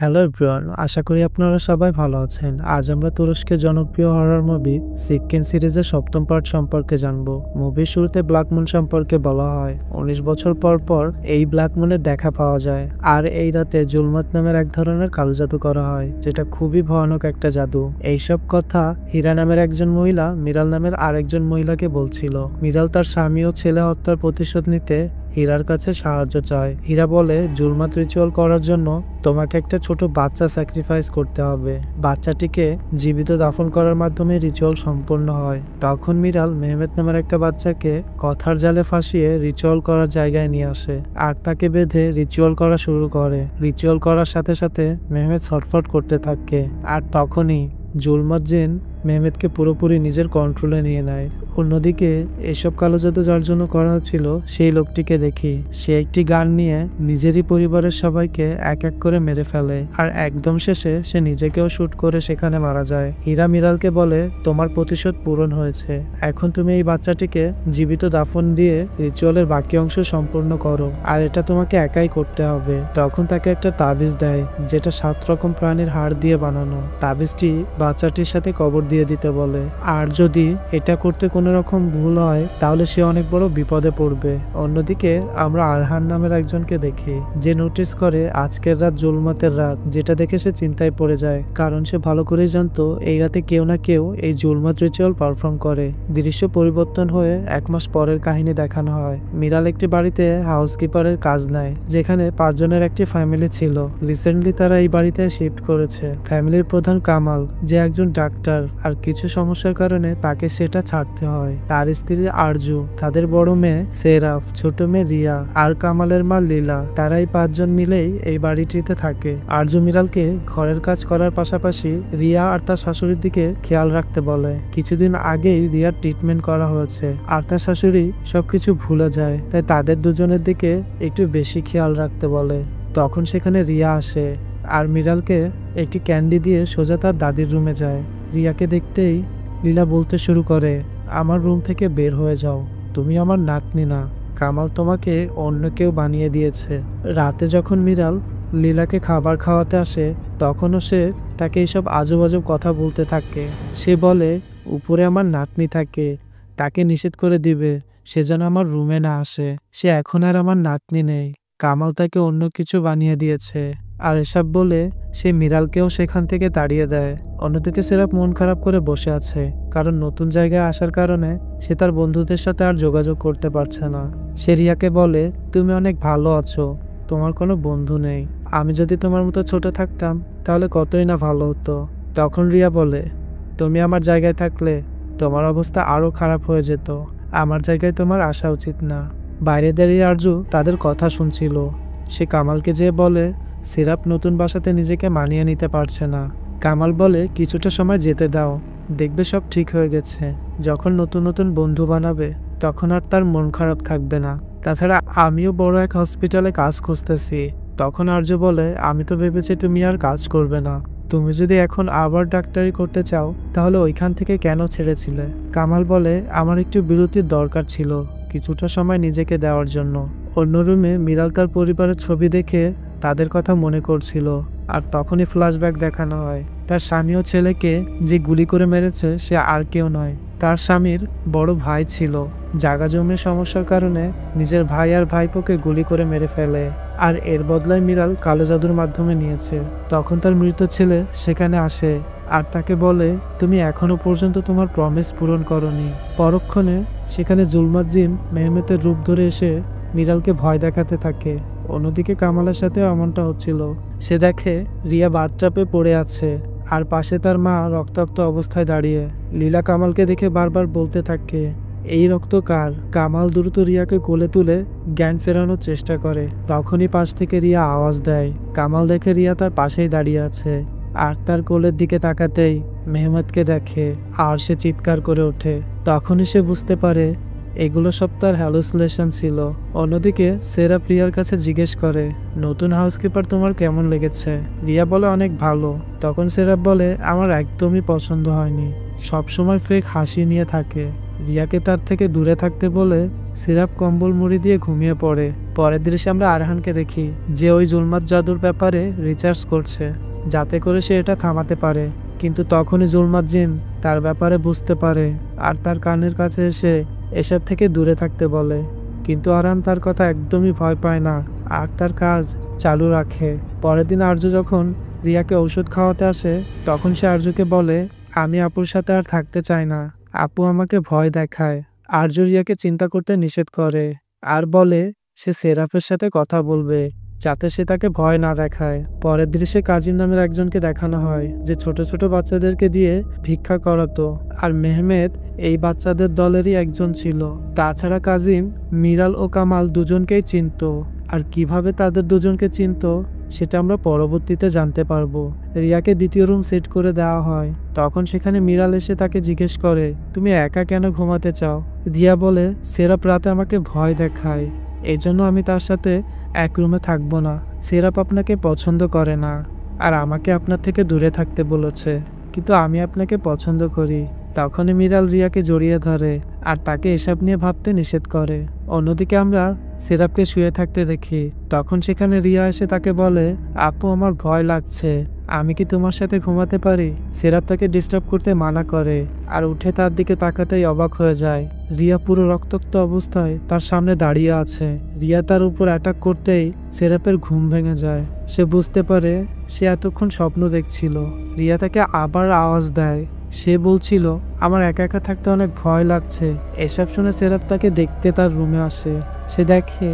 Hello everyone, আশা করি আপনারা সবাই ভালো আছেন। আজ আমরা তুরস্কের জনপ্রিয় হরর মুভি সিক্কেন সিরিজের সপ্তম পার্ট সম্পর্কে জানবো। মুভির শুরুতে ব্ল্যাক মুন সম্পর্কে বলা হয় 19 বছর পর পর এই ব্ল্যাক মুনের দেখা পাওয়া যায়, আর এই রাতে জুলমাত নামের এক ধরনের কালো জাদু করা হয়, যেটা খুবই ভয়ানক একটা জাদু। এইসব কথা হীরা নামের একজন মহিলা মিরাল নামের আরেকজন মহিলাকে বলছিল। মিরাল তার স্বামী ও ছেলে হত্যার প্রতিশোধ নিতে হীরার কাছে সাহায্য চায়। হীরা বলে, জুলমাত রিচুয়াল করার জন্য তোমাকে একটা ছোট বাচ্চা স্যাক্রিফাইস করতে হবে। বাচ্চাটিকে জীবিত দাফন করার মাধ্যমে রিচুয়াল সম্পন্ন হয়। তখন মিরাল মেহমেদ নামের একটা বাচ্চাকে কথার জালে ফাঁসিয়ে রিচুয়াল করার জায়গায় নিয়ে আসে, আর তাকে বেঁধে রিচুয়াল করা শুরু করে। রিচুয়াল করার সাথে সাথে মেহমেদ ছটফট করতে থাকে, আর তখনই জুলমাত জিন মেহমেদকে পুরোপুরি নিজের কন্ট্রোলে নিয়ে নেয়। অন্যদিকে এসব কালো জাদু যার জন্য করা হচ্ছিল সেই লোকটিকে দেখি সে একটি গান নিয়ে নিজেরই পরিবারের সবাইকে এক এক করে মেরে ফেলে, আর একদম শেষে সে নিজেকেও শুট করে সেখানে মারা যায়। হীরা মিরালকে বলে, তোমার প্রতিশোধ পূরণ হয়েছে, এখন তুমি এই বাচ্চাটিকে জীবিত দাফন দিয়ে রিচুয়ালের বাকি অংশ সম্পূর্ণ করো, আর এটা তোমাকে একাই করতে হবে। তখন তাকে একটা তাবিজ দেয়, যেটা 7 রকম প্রাণীর হাড় দিয়ে বানানো। তাবিজটি বাচ্চাটির সাথে কবর দিয়ে দিতে বলে, আর যদি এটা করতে কোনো রকম ভুল হয় তাহলে সে অনেক বড় বিপদে পড়বে। অন্যদিকে আমরা আরহান নামের একজনকে দেখি, যে নোটিস করে আজকের রাত জুলমাতের রাত, যেটা দেখে সে চিন্তায় পড়ে যায়, কারণ সে ভালো করেই জানতো এই রাতে কেউ না কেউ এই জুলমাত রিচুয়াল পারফর্ম করে। দৃশ্য পরিবর্তন হয়ে 1 মাস পরের কাহিনী দেখানো হয়। মিরাল একটি বাড়িতে হাউসকিপারের কাজ নেয়, যেখানে 5 জনের একটি ফ্যামিলি ছিল। রিসেন্টলি তারা এই বাড়িতে শিফট করেছে। ফ্যামিলির প্রধান কামাল, যে একজন ডাক্তার, আর কিছু সমস্যার কারণে তাকে সেটা ছাড়তে হয়। তার স্ত্রী আরজু, তাদের বড় মেয়ে সেরাফ, ছোট মেয়ে রিয়া, আর কামালের মা লীলা, তারা এই 5 জন মিলেই এই বাড়িটিতে থাকে। আরজু মিরালকে ঘরের কাজ করার পাশাপাশি রিয়া আর তার শাশুড়ির দিকে খেয়াল রাখতে বলে। কিছুদিন আগেই রিয়ার ট্রিটমেন্ট করা হয়েছে, আর তার শাশুড়ি সবকিছু ভুলে যায়, তাই তাদের দুজনের দিকে একটু বেশি খেয়াল রাখতে বলে। তখন সেখানে রিয়া আসে, আর মিরালকে একটি ক্যান্ডি দিয়ে সোজা তার দাদির রুমে যায়। রিয়াকে দেখতেই লীলা বলতে শুরু করে, আমার রুম থেকে বের হয়ে যাও, তুমি আমার নাতনি না, কামাল তোমাকে অন্য কেউ বানিয়ে দিয়েছে। রাতে যখন মিরাল লীলাকে খাবার খাওয়াতে আসে, তখনও সে তাকে এইসব আজব আজব কথা বলতে থাকে। সে বলে, উপরে আমার নাতনি থাকে, তাকে নিষেধ করে দিবে সে যেন আমার রুমে না আসে। সে এখন আর আমার নাতনি নেই, কামাল তাকে অন্য কিছু বানিয়ে দিয়েছে। আর এসব বলে সে মিরালকেও সেখান থেকে তাড়িয়ে দেয়। অন্যদিকে সেরাপ মন খারাপ করে বসে আছে, কারণ নতুন জায়গায় আসার কারণে সে তার বন্ধুদের সাথে আর যোগাযোগ করতে পারছে না। সে রিয়াকে বলে, তুমি অনেক ভালো আছো, তোমার কোনো বন্ধু নেই। আমি যদি তোমার মতো ছোট থাকতাম তাহলে কতই না ভালো হতো। তখন রিয়া বলে, তুমি আমার জায়গায় থাকলে তোমার অবস্থা আরো খারাপ হয়ে যেত, আমার জায়গায় তোমার আসা উচিত না। বাইরে দাঁড়িয়ে আরজু তাদের কথা শুনছিল। সে কামালকে যেয়ে বলে, সিরাপ নতুন বাসাতে নিজেকে মানিয়ে নিতে পারছে না। কামাল বলে, কিছুটা সময় যেতে দাও, দেখবে সব ঠিক হয়ে গেছে। যখন নতুন নতুন বন্ধু বানাবে তখন আর তার মন খারাপ থাকবে না। তাছাড়া আমিও বড় এক হসপিটালে কাজ খুঁজতেছি। তখন আরজু বলে, আমি তো ভেবেছি তুমি আর কাজ করবে না, তুমি যদি এখন আবার ডাক্তারি করতে চাও তাহলে ওইখান থেকে কেন ছেড়েছিলে? কামাল বলে, আমার একটু বিরতির দরকার ছিল, কিছুটা সময় নিজেকে দেওয়ার জন্য। অন্য রুমে মিরাল তার পরিবারের ছবি দেখে তাদের কথা মনে করছিল, আর তখনই ফ্ল্যাশব্যাক দেখানো হয়। তার স্বামী ও ছেলেকে যে গুলি করে মেরেছে সে আর কেউ নয়, তার স্বামীর বড় ভাই ছিল। জায়গা জমির সমস্যার কারণে নিজের ভাই আর ভাইপোকে গুলি করে মেরে ফেলে, আর এর বদলায় মিরাল কালো জাদুর মাধ্যমে নিয়েছে। তখন তার মৃত ছেলে সেখানে আসে, আর তাকে বলে, তুমি এখনো পর্যন্ত তোমার প্রমিস পূরণ করনি। পরক্ষণে সেখানে জুলমাত জিন মেহমেতের রূপ ধরে এসে মিরালকে ভয় দেখাতে থাকে। অন্যদিকে কামালের সাথেও এমনটা হচ্ছিল। সে দেখে রিয়া বাথটাবে পড়ে আছে, আর পাশে তার মা রক্তাক্ত অবস্থায় দাঁড়িয়ে। লীলা কামালকে দেখে বারবার বলতে থাকে, এই রক্ত কার? কামাল দ্রুত রিয়াকে কোলে তুলে জ্ঞান ফেরানোর চেষ্টা করে। তখনই পাশ থেকে রিয়া আওয়াজ দেয়। কামাল দেখে রিয়া তার পাশেই দাঁড়িয়ে আছে, আর তার কোলের দিকে তাকাতেই মেহমেদকে দেখে, আর সে চিৎকার করে ওঠে। তখনই সে বুঝতে পারে এগুলো সব তার হ্যালুসিনেশন ছিল। অন্যদিকে সেরাপ রিয়ার কাছে জিজ্ঞেস করে, নতুন হাউসকিপার তোমার কেমন লেগেছে? রিয়া বলে, অনেক ভালো। তখন সেরাপ বলে, আমার একদমই পছন্দ হয়নি, সবসময় ফেক হাসি নিয়ে থাকে। রিয়াকে তার থেকে দূরে থাকতে বলে সিরাপ কম্বল মুড়ি দিয়ে ঘুমিয়ে পড়ে। পরের দৃশ্যে আমরা আরহানকে দেখি, যে ওই জুলমাত জাদুর ব্যাপারে রিসার্চ করছে, যাতে করে সে এটা থামাতে পারে। কিন্তু তখনই জুলমাত জিন তার ব্যাপারে বুঝতে পারে আর তার কানের কাছে এসে এসব থেকে দূরে থাকতে বলে। কিন্তু আরহান তার কথা একদমই ভয় পায় না আর তার কাজ চালু রাখে। পরের দিন আরজু যখন রিয়াকে ঔষধ খাওয়াতে আসে, তখন সে আরজুকে বলে, আমি আপুর সাথে আর থাকতে চাই না, আপু আমাকে ভয় দেখায়। আরজু রিয়াকে চিন্তা করতে নিষেধ করে আর বলে সে সেরাফের সাথে কথা বলবে, যাতে সে তাকে ভয় না দেখায়। পরের দৃশ্যে কাজিম নামের একজনকে দেখানো হয়, যে ছোট ছোট বাচ্চাদেরকে দিয়ে ভিক্ষা করাতো, আর মেহমেদ এই বাচ্চাদের দলেরই একজন ছিল। তাছাড়া কাজিম মিরাল ও কামাল দুজনকেই চিনতো, আর কিভাবে তাদের দুজনকে চিনতো সেটা আমরা পরবর্তীতে জানতে পারবো। রিয়াকে দ্বিতীয় রুম সেট করে দেওয়া হয়। তখন সেখানে মিরাল এসে তাকে জিজ্ঞেস করে, তুমি একা কেন ঘুমাতে চাও? রিয়া বলে, সেরাপ রাতে আমাকে ভয় দেখায়, এজন্য আমি তার সাথে এক রুমে থাকবো না। সেরাপ আপনাকে পছন্দ করে না আর আমাকে আপনার থেকে দূরে থাকতে বলেছে, কিন্তু আমি আপনাকে পছন্দ করি। তখনই মিরাল রিয়াকে জড়িয়ে ধরে আর তাকে এসব নিয়ে ভাবতে নিষেধ করে। অন্যদিকে আমরা সেরাপকে শুয়ে থাকতে দেখি। তখন সেখানে রিয়া এসে তাকে বলে, আপু আমার ভয় লাগছে, আমি কি তোমার সাথে ঘুমাতে পারি? সেরাপ তাকে ডিস্টার্ব করতে মানা করে আর উঠে তার দিকে তাকাতেই অবাক হয়ে যায়। রিয়া পুরো রক্তাক্ত অবস্থায় তার সামনে দাঁড়িয়ে আছে। রিয়া তার উপর অ্যাটাক করতেই সেরাপের ঘুম ভেঙে যায়। সে বুঝতে পারে সে এতক্ষণ স্বপ্ন দেখছিল। রিয়া তাকে আবার আওয়াজ দেয়। সে বলছিল, আমার একা একা থাকতে অনেক ভয় লাগছে। এসব শুনে সেরাপ তাকে দেখতে তার রুমে আসে। সে দেখে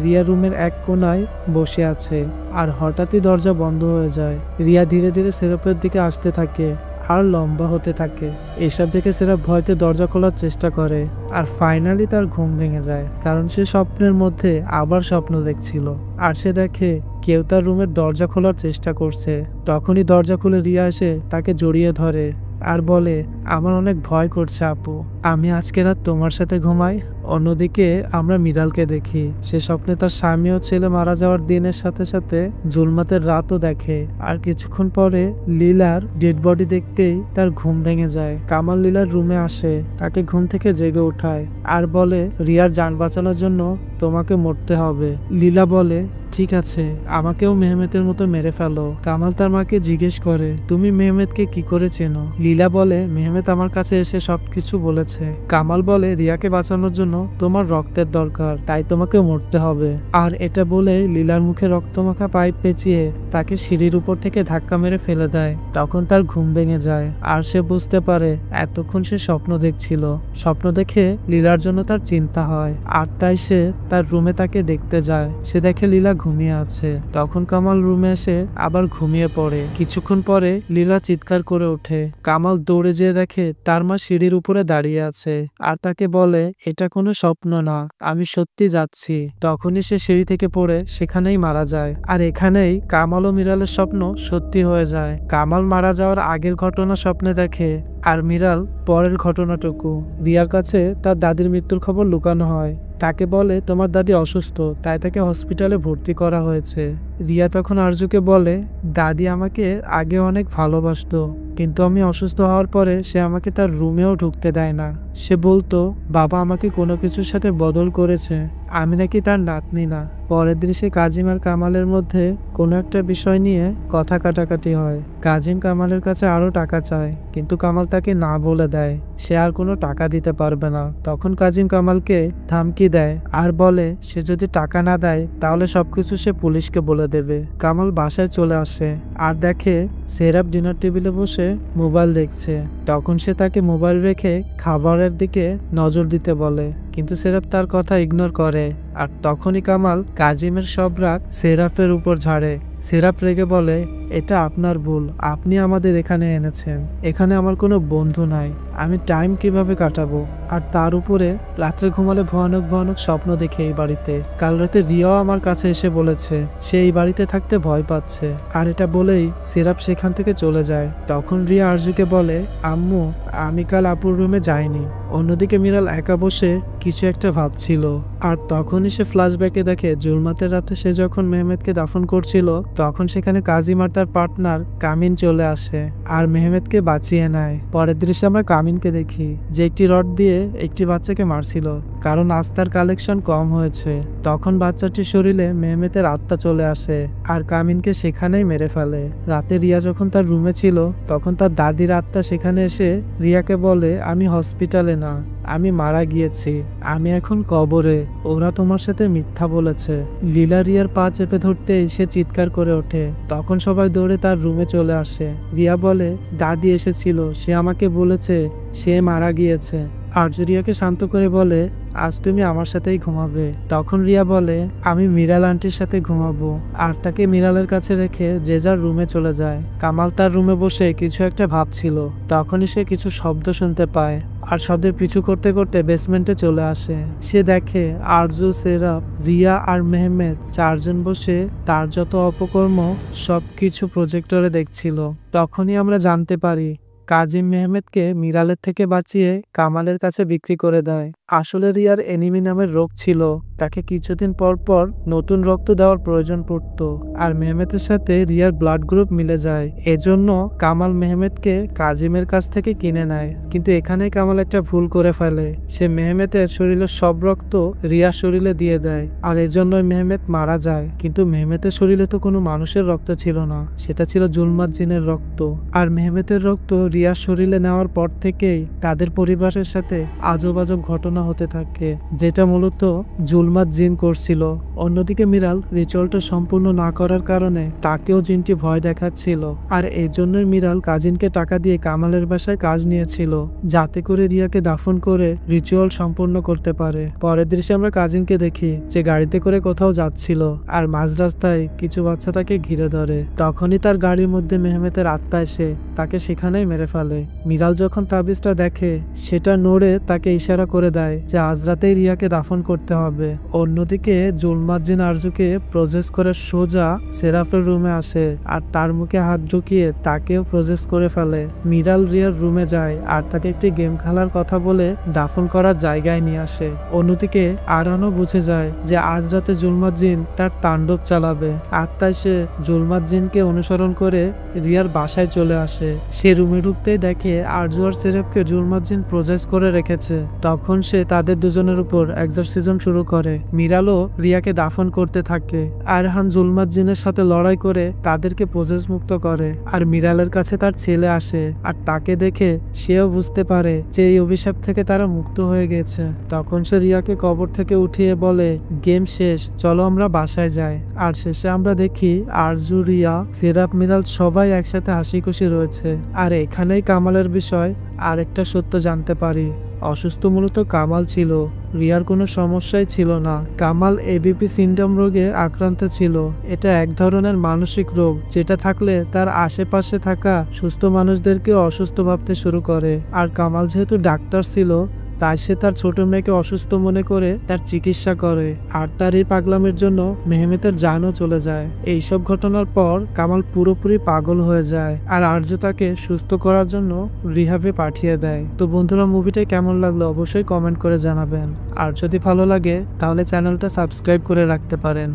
রিয়া রুমের এক কোনায় বসে আছে আর হঠাৎই দরজা বন্ধ হয়ে যায়। রিয়া ধীরে ধীরে সেরাপের দিকে আসতে থাকে আর লম্বা হতে থাকে। এসব দেখে সেরাপ ভয়তে দরজা খোলার চেষ্টা করে আর ফাইনালি তার ঘুম ভেঙে যায়, কারণ সে স্বপ্নের মধ্যে আবার স্বপ্ন দেখছিল আর সে দেখে কেউ তার রুমের দরজা খোলার চেষ্টা করছে। তখনই দরজা খুলে রিয়া এসে তাকে জড়িয়ে ধরে আর বলে, আমার অনেক ভয় করছে আপু, আমি আজকে রাত তোমার সাথে ঘুমাই। অন্যদিকে আমরা মিরালকে দেখি, সে স্বপ্নে তার স্বামী ও ছেলে মারা যাওয়ার দিনের সাথে সাথে জুলমাতের রাতও দেখে। আর কিছুক্ষণ পরে লীলার ডেড বডি দেখতেই তার ঘুম ভেঙে যায়। কামাল লীলার রুমে আসে, তাকে ঘুম থেকে জেগে ওঠায় আর বলে, রিয়ার জান বাঁচানোর জন্য তোমাকে মরতে হবে। লীলা বলে, ঠিক আছে, আমাকেও মেহমেতের মতো মেরে ফেলো। কামাল তার মাকে জিজ্ঞেস করে, তুমি মেহমেদকে কি করে চেনো? লীলা বলে, মেহমেদ আমার কাছে এসে সবকিছু বলেছে। কামাল বলে, রিয়াকে বাঁচানোর জন্য তোমার রক্তের দরকার, তাই তোমাকে মরতে হবে। আর এটা বলে লীলার মুখে রক্তমাখা পাইপ পেঁচিয়ে তাকে সিঁড়ির উপর থেকে ধাক্কা মেরে ফেলে দেয়। তখন তার ঘুম ভেঙে যায় আর সে বুঝতে পারে এতক্ষণ সে স্বপ্ন দেখছিল। স্বপ্ন দেখে লীলার জন্য তার চিন্তা হয় আর তাই সে তার রুমে তাকে দেখতে যায়। সে দেখে লীলা ঘুমিয়ে আছে। তখন কামাল রুমে এসে আবার ঘুমিয়ে পড়ে। কিছুক্ষণ পরে লীলা চিৎকার করে ওঠে। কামাল দৌড়ে যেয়ে দেখে তার মা সিঁড়ির উপরে দাঁড়িয়ে আছে আর তাকে বলে, এটা কোনো স্বপ্ন না, আমি সত্যি যাচ্ছি। তখনই সে সিঁড়ি থেকে পড়ে সেখানেই মারা যায়। আর এখানেই কামাল ও মিরালের স্বপ্ন সত্যি হয়ে যায়। কামাল মারা যাওয়ার আগের ঘটনা স্বপ্নে দেখে আর মিরাল পরের ঘটনাটুকু। রিয়ার কাছে তার দাদির মৃত্যুর খবর লুকানো হয়। তাকে বলে, তোমার দাদি অসুস্থ, তাই তাকে হসপিটালে ভর্তি করা হয়েছে। রিয়া তখন আরজুকে বলে, দাদি আমাকে আগে অনেক ভালোবাসতো, কিন্তু আমি অসুস্থ হওয়ার পরে সে আমাকে তার রুমেও ঢুকতে দেয় না। সে বলতো বাবা আমাকে কোনো কিছুর সাথে বদল করেছে, আমি নাকি তার নাতনি না। পরের দৃশ্যে কাজিম আর কামালের মধ্যে কোনো একটা বিষয় নিয়ে কথা কাটাকাটি হয়। কাজিম কামালের কাছে আরো টাকা চায়, কিন্তু কামাল তাকে না বলে দেয় সে আর কোনো টাকা দিতে পারবে না। তখন কাজিম কামালকে ধমকি দেয় আর বলে, সে যদি টাকা না দেয় তাহলে সবকিছু সে পুলিশকে বলে দেবে। কামাল বাসায় চলে আসে আর দেখে সেরাপ ডিনার টেবিলে বসে মোবাইল দেখছে। তখন সে তাকে মোবাইল রেখে খাবারের দিকে নজর দিতে বলে, কিন্তু সেরাপ তার কথা ইগনোর করে। আর তখনই কামাল কাজিমের সব রাগ সেরাফের উপর ঝাড়ে। সেরাপ রেগে বলে, এটা আপনার ভুল, আপনি আমাদের এখানে এনেছেন, এখানে আমার কোনো বন্ধু নাই, আমি টাইম কিভাবে কাটাবো? আর তার উপরে রাত্রে ঘুমালে ভয়ানক ভয়ানক স্বপ্ন দেখে এই বাড়িতে। কাল রাতে রিয়াও আমার কাছে এসে বলেছে সে এই বাড়িতে থাকতে ভয় পাচ্ছে। আর এটা বলেই সেরাপ সেখান থেকে চলে যায়। তখন রিয়া আরজুকে বলে, আম্মু আমি কাল আপুর রুমে যাইনি। অন্যদিকে মিরাল একা বসে কিছু একটা ভাবছিল। আর তখনই সে ফ্ল্যাশব্যাকে দেখে জুলমাতের রাতে সে যখন মেহমেদকে দাফন করছিল, তখন সেখানে কাজিম আর তার পার্টনার কামিন চলে আসে আর মেহমেদকে বাঁচিয়ে নেয়। পরের দৃশ্যে আমরা কামিনকে দেখি যে একটি রড দিয়ে একটি বাচ্চাকে মারছিল, কারণ আজ তার কালেকশন কম হয়েছে। তখন বাচ্চাটির শরীরে মেহমেদের আত্মা চলে আসে আর কামিনকে সেখানেই মেরে ফেলে। রাতে রিয়া যখন তার রুমে ছিল তখন তার দাদির আত্মা সেখানে এসে রিয়াকে বলে, আমি হসপিটালে না, আমি মারা গিয়েছি, আমি এখন কবরে, ওরা তোমার সাথে মিথ্যা বলেছে। লীলা রিয়ার পা চেপে ধরতেই সে চিৎকার করে ওঠে। তখন সবাই দৌড়ে তার রুমে চলে আসে। রিয়া বলে, দাদি এসেছিল, সে আমাকে বলেছে সে মারা গিয়েছে। আরজু রিয়াকে শান্ত করে বলে, আজ তুমি আমার সাথেই ঘুমাবে। তখন রিয়া বলে, আমি মিরাল আন্টির সাথে ঘুমাবো, আর তাকে মিরালের কাছে রেখে যে যার রুমে চলে যায়। কামাল তার রুমে বসে কিছু একটা ভাবছিল। তখনই সে কিছু শব্দ শুনতে পায় আর শব্দের পিছু করতে করতে বেসমেন্টে চলে আসে। সে দেখে আরজু, সেরাপ, রিয়া আর মেহমেদ চারজন বসে তার যত অপকর্ম সবকিছু প্রজেক্টরে দেখছিল। তখনই আমরা জানতে পারি কাজিম মেহমেদকে মিরালের থেকে বাঁচিয়ে কামালের কাছে বিক্রি করে দেয়। আসলে রিয়ার এনিমি নামের রোগ ছিল, তাকে কিছুদিন পর পর নতুন রক্ত দেওয়ার প্রয়োজন পড়ত আর মেহমেদের সাথে রিয়ার ব্লাড গ্রুপ মিলে যায়। এজন্য কামাল মেহমেদকে কাজিমের কাছ থেকে কিনে নেয়। কিন্তু এখানে কামাল একটা ভুল করে ফেলে, সে মেহমেদের শরীরের সব রক্ত রিয়ার শরীরে দিয়ে দেয় আর এজন্যই মেহমেদ মারা যায়। কিন্তু মেহমেদের শরীরে তো কোনো মানুষের রক্ত ছিল না, সেটা ছিল জুলমাত জিনের রক্ত। আর মেহমেদের রক্ত রিয়ার শরীরে নেওয়ার পর থেকেই তাদের পরিবারের সাথে আজব আজব ঘটনা হতে থাকে, যেটা মূলত জুলমাত জিন করছিল। অন্যদিকে মিরাল রিচুয়ালটা সম্পূর্ণ না করার কারণে তাকেও জিনটি ভয় দেখাচ্ছিল আর এই জন্যই মিরাল কাজিনকে টাকা দিয়ে কামালের বাসায় কাজ নিয়েছিল, যাতে করে রিয়াকে দাফন করে রিচুয়াল সম্পূর্ণ করতে পারে। পরের দৃশ্যে আমরা কাজিনকে দেখি যে গাড়িতে করে কোথাও যাচ্ছিল আর মাঝ রাস্তায় কিছু বাচ্চা তাকে ঘিরে ধরে। তখনই তার গাড়ির মধ্যে মেহমেদের আত্মা এসে তাকে সেখানেই মেরে ফেলে। মিরাল যখন তাবিজটা দেখে সেটা নড়ে তাকে ইশারা করে দেয় যে আজ রাতেই রিয়াকে দাফন করতে হবে। অন্যদিকে জুলমাত জিন আরজুকে প্রসেস করে সোজা সেরাফের রুমে আসে আর তার মুখে হাত ঢুকিয়ে তাকেও প্রসেস করে ফেলে। মিরাল রিয়ার রুমে যায় আর তাকে একটি গেম খেলার কথা বলে দাফন করার জায়গায় নিয়ে আসে। অন্যদিকে আরানও বুঝে যায় যে আজ রাতে জুলমাত জিন তার তাণ্ডব চালাবে আর তাই সে জুলমাত জিনকে অনুসরণ করে রিয়ার বাসায় চলে আসে। সে রুমে ঢুকতেই দেখে আরজু আর সেরাফকে জুলমাত জিন প্রসেস করে রেখেছে। তখন সে তাদের দুজনের উপর এক্সরসিজম শুরু করে। মিরালও রিয়াকে দাফন করতে থাকে। আরহান জুলমাত জিনের সাথে লড়াই করে তাদেরকে প্রসেস মুক্ত করে আর মিরালের কাছে তার ছেলে আসে আর তাকে দেখে সেও বুঝতে পারে যে এই অভিশাপ থেকে তারা মুক্ত হয়ে গেছে। তখন সে রিয়াকে কবর থেকে উঠিয়ে বলে, গেম শেষ, চলো আমরা বাসায় যাই। আর শেষে আমরা দেখি আরজু, রিয়া, সেরাপ, মিরাল সবাই একসাথে হাসি খুশি রয়েছে। আর এখানেই কামালের বিষয় আরেকটা সত্য জানতে পারি, অসুস্থ মূলত কামাল ছিল, রিয়ার কোনো সমস্যাই ছিল না। কামাল এবিপি সিনড্রোম রোগে আক্রান্ত ছিল। এটা এক ধরনের মানসিক রোগ, যেটা থাকলে তার আশেপাশে থাকা সুস্থ মানুষদেরকে অসুস্থ ভাবতে শুরু করে। আর কামাল যেহেতু ডাক্তার ছিল তাই সে তার ছোট মেয়েকে অসুস্থ মনে করে তার চিকিৎসা করে আর তার এই পাগলামের জন্য মেহমেদের জানও চলে যায়। এইসব ঘটনার পর কামাল পুরোপুরি পাগল হয়ে যায় আর আরজু তাকে সুস্থ করার জন্য রিহাবে পাঠিয়ে দেয়। তো বন্ধুরা, মুভিটা কেমন লাগলো অবশ্যই কমেন্ট করে জানাবেন। আর যদি ভালো লাগে তাহলে চ্যানেলটা সাবস্ক্রাইব করে রাখতে পারেন।